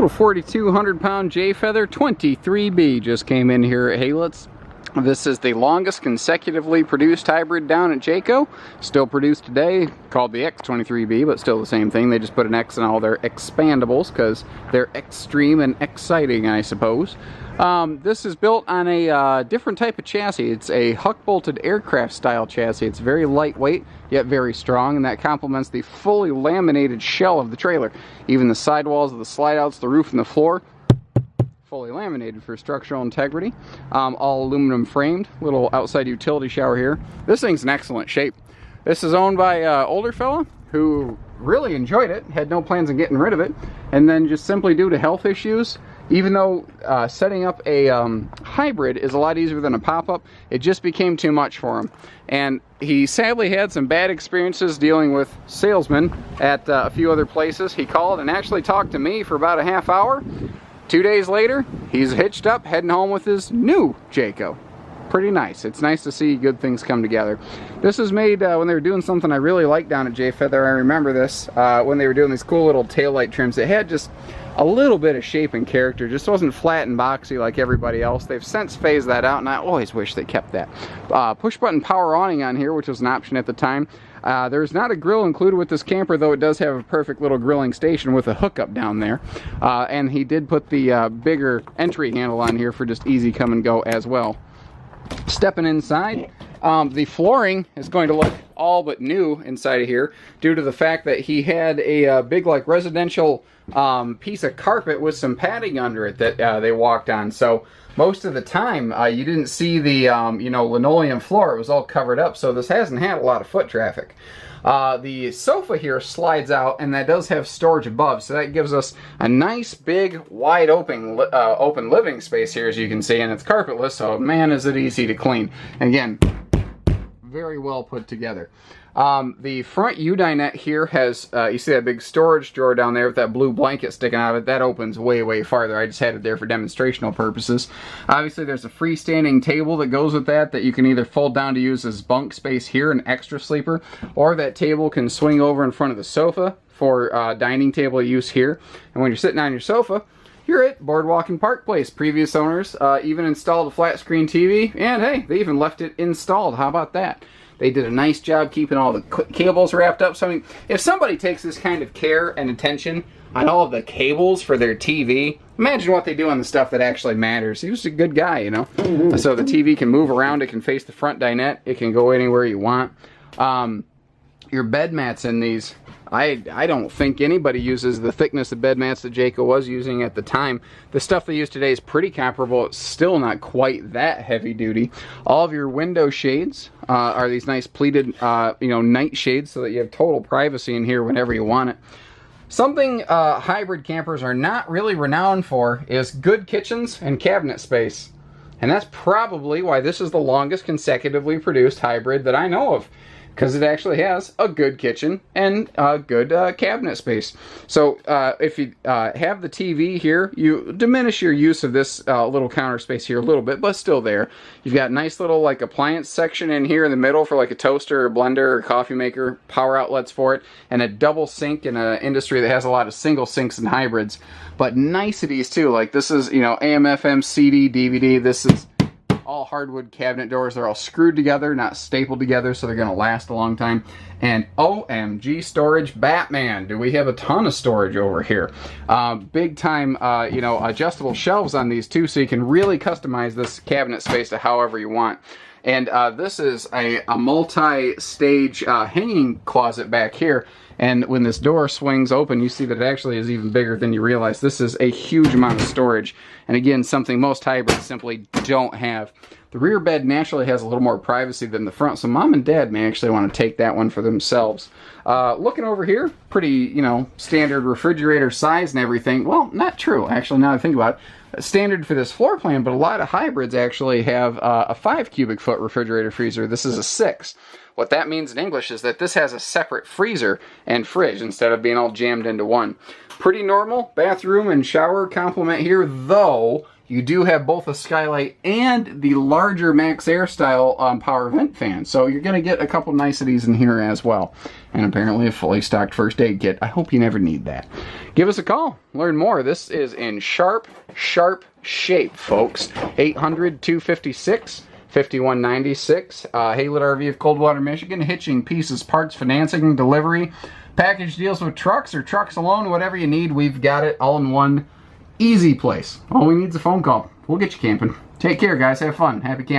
Little 4,200 pound J Feather 23B just came in here at Haylets. This is the longest consecutively produced hybrid down at Jayco. Still produced today, called the X23B, but still the same thing. They just put an X in all their expandables because they're extreme and exciting, I suppose. This is built on a different type of chassis. It's a huck-bolted aircraft style chassis. It's very lightweight, yet very strong, and that complements the fully laminated shell of the trailer. Even the sidewalls of the slide outs, the roof, and the floor, fully laminated for structural integrity. All aluminum framed. Little outside utility shower here. This thing's in excellent shape. This is owned by an older fella who really enjoyed it, had no plans on getting rid of it, and then just simply due to health issues, even though setting up a hybrid is a lot easier than a pop-up, it just became too much for him. And he sadly had some bad experiences dealing with salesmen at a few other places. He called and actually talked to me for about a half hour. 2 days later, he's hitched up, heading home with his new Jayco. Pretty nice. It's nice to see good things come together. This was made when they were doing something I really liked down at J Feather. I remember this when they were doing these cool little taillight trims. It had just a little bit of shape and character. Just wasn't flat and boxy like everybody else. They've since phased that out, and I always wish they kept that. Push button power awning on here, which was an option at the time. There's not a grill included with this camper, though it does have a perfect little grilling station with a hookup down there. And he did put the bigger entry handle on here for just easy come and go as well. Stepping inside, the flooring is going to look all but new inside of here due to the fact that he had a big like residential piece of carpet with some padding under it that they walked on. So most of the time you didn't see the you know, linoleum floor. It was all covered up, so this hasn't had a lot of foot traffic. The sofa here slides out, and that does have storage above, so that gives us a nice big wide open living space here, as you can see, and it's carpetless, so man is it easy to clean. And again, very well put together. The front U-dinette here has, you see that big storage drawer down there with that blue blanket sticking out of it. That opens way, way farther. I just had it there for demonstrational purposes. Obviously, there's a freestanding table that goes with that you can either fold down to use as bunk space here, an extra sleeper, or that table can swing over in front of the sofa for dining table use here. And when you're sitting on your sofa, you're at Boardwalk and Park Place. Previous owners even installed a flat screen TV, and hey, they even left it installed. How about that? They did a nice job keeping all the cables wrapped up. So I mean, if somebody takes this kind of care and attention on all of the cables for their TV, imagine what they do on the stuff that actually matters. He was a good guy, you know. So the TV can move around, it can face the front dinette, it can go anywhere you want. Your bed mats in these, I don't think anybody uses the thickness of bed mats that Jayco was using at the time. The stuff they use today is pretty comparable. It's still not quite that heavy duty. All of your window shades are these nice pleated you know, night shades, so that you have total privacy in here whenever you want it. Something hybrid campers are not really renowned for is good kitchens and cabinet space. And that's probably why this is the longest consecutively produced hybrid that I know of, because it actually has a good kitchen and a good cabinet space. So if you have the TV here, you diminish your use of this little counter space here a little bit, but still there. You've got a nice little like appliance section in here in the middle for like a toaster or blender or coffee maker, power outlets for it, and a double sink in an industry that has a lot of single sinks and hybrids. But niceties too, like this is, you know, AM, FM, CD, DVD, this is all hardwood cabinet doors. They're all screwed together, not stapled together, so they're going to last a long time. And OMG storage, Batman, do we have a ton of storage over here. Big time, you know, adjustable shelves on these too, so you can really customize this cabinet space to however you want. And this is a multi-stage hanging closet back here. And when this door swings open, you see that it actually is even bigger than you realize. This is a huge amount of storage. And again, something most hybrids simply don't have. The rear bed naturally has a little more privacy than the front, so mom and dad may actually want to take that one for themselves. Looking over here, pretty, you know, standard refrigerator size and everything. Well, not true, actually, now that I think about it. Standard for this floor plan, but a lot of hybrids actually have a 5 cubic foot refrigerator freezer. This is a 6. What that means in English is that this has a separate freezer and fridge instead of being all jammed into one. Pretty normal bathroom and shower complement here, though you do have both a skylight and the larger Max Air style power vent fan. So you're going to get a couple niceties in here as well. and apparently a fully stocked first aid kit. I hope you never need that. Give us a call. Learn more. This is in sharp shape, folks. 800-256-5196. Haylet RV of Coldwater, Michigan. Hitching, pieces, parts, financing, delivery, package deals with trucks or trucks alone, whatever you need, we've got it all in one easy place. All we need is a phone call. We'll get you camping. Take care, guys. Have fun. Happy camping.